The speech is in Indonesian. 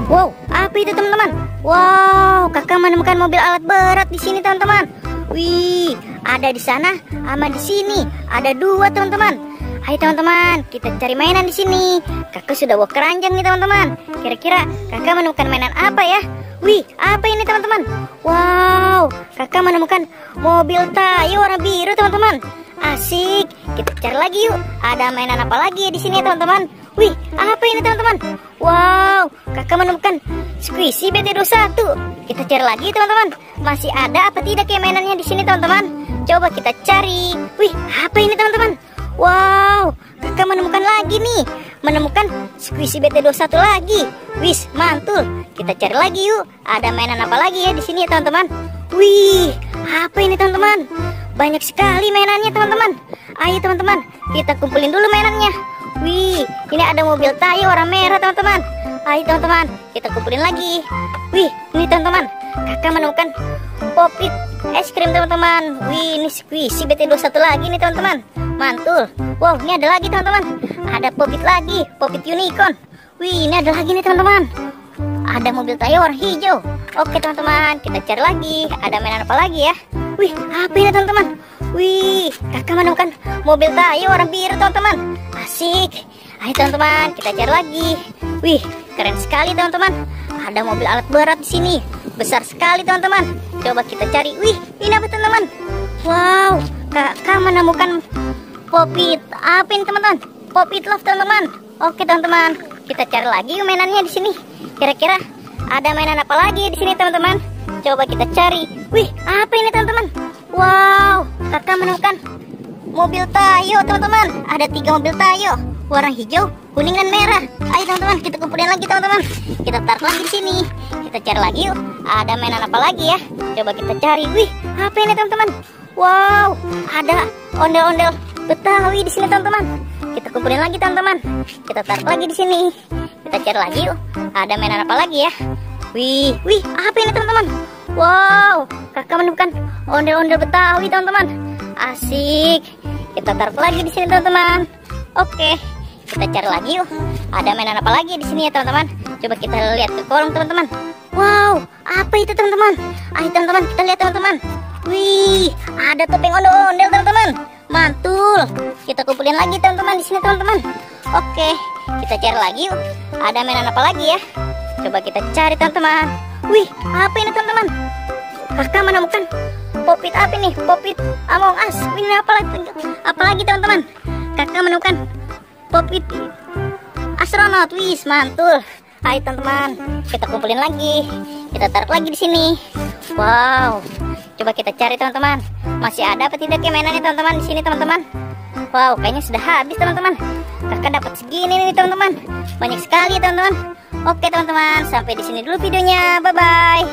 Wow, apa itu teman-teman? Wow, kakak menemukan mobil alat berat di sini teman-teman. Wih, ada di sana sama di sini. Ada dua teman-teman. Hai teman-teman, kita cari mainan di sini. Kakak sudah bawa keranjang nih teman-teman. Kira-kira kakak menemukan mainan apa ya? Wih, apa ini teman-teman? Wow, kakak menemukan mobil Tayo warna biru teman-teman. Asik, kita cari lagi yuk. Ada mainan apa lagi ya di sini teman-teman? Wih, apa ini teman-teman? Wow, kakak menemukan Squishy BT21. Kita cari lagi teman-teman. Masih ada apa tidak ya mainannya di sini teman-teman? Coba kita cari. Wih, apa ini teman-teman? Wow, kakak menemukan lagi nih. Menemukan Squishy BT21 lagi. Wis, mantul. Kita cari lagi yuk. Ada mainan apa lagi ya di sini ya teman-teman? Wih, apa ini teman-teman? Banyak sekali mainannya teman-teman. Ayo teman-teman, kita kumpulin dulu mainannya. Wih, ini ada mobil Tayo warna merah teman-teman. Ayo teman-teman, kita kumpulin lagi. Wih, ini teman-teman, kakak menemukan Pop-It es krim teman-teman. Wih, ini Squishy BT21 lagi nih teman-teman. Mantul. Wow, ini ada lagi teman-teman. Ada Pop-It lagi, Pop-It Unicorn. Wih, ini ada lagi nih teman-teman. Ada mobil Tayo warna hijau. Oke teman-teman, kita cari lagi. Ada mainan apa lagi ya? Wih, apa ini teman-teman? Wih, kakak menemukan mobil Tayo warna biru teman-teman. Asik. Ayo teman-teman, kita cari lagi. Wih, keren sekali teman-teman. Ada mobil alat berat di sini. Besar sekali teman-teman. Coba kita cari. Wih, ini apa teman-teman? Wow, kakak menemukan Pop-It. Apa ini teman-teman? Pop-It Love teman-teman. Oke teman-teman, kita cari lagi mainannya di sini. Kira-kira ada mainan apa lagi di sini teman-teman? Coba kita cari. Wih, apa ini teman-teman? Wow, kakak menemukan mobil Tayo teman-teman. Ada 3 mobil Tayo, warna hijau, kuning dan merah. Ayo teman-teman, kita kumpulin lagi teman-teman. Kita taruh lagi di sini. Kita cari lagi yuk. Ada mainan apa lagi ya? Coba kita cari. Wih, apa ini teman-teman? Wow, ada ondel-ondel Betawi di sini teman-teman. Kita kumpulin lagi teman-teman. Kita taruh lagi di sini. Kita cari lagi yuk. Ada mainan apa lagi ya? Wih, apa ini teman-teman? Wow, kakak menemukan ondel-ondel Betawi teman-teman. Asik. Kita taruh lagi di sini teman-teman. Oke, kita cari lagi yuk. Ada mainan apa lagi di sini ya teman-teman? Coba kita lihat ke kolong teman-teman. Wow, apa itu teman-teman? Ayo teman-teman, kita lihat teman-teman. Wih, ada topeng ondel-ondel teman-teman. Mantul. Kita kumpulin lagi teman-teman di sini teman-teman. Oke, kita cari lagi yuk. Ada mainan apa lagi ya? Coba kita cari teman-teman. Wih, apa ini teman-teman? Kakak menemukan Pop-It apa nih? Pop-It Among Us. Ini apa lagi teman-teman? Kakak menemukan Pop-It Astronaut. Wih, mantul. Ayo teman-teman, kita kumpulin lagi. Kita taruh lagi di sini. Wow, coba kita cari teman-teman. Masih ada apa tidak ya mainannya teman-teman di sini teman-teman? Wow, kayaknya sudah habis teman-teman. Kakak dapat segini nih teman-teman. Banyak sekali teman-teman. Oke teman-teman, sampai di sini dulu videonya. Bye bye.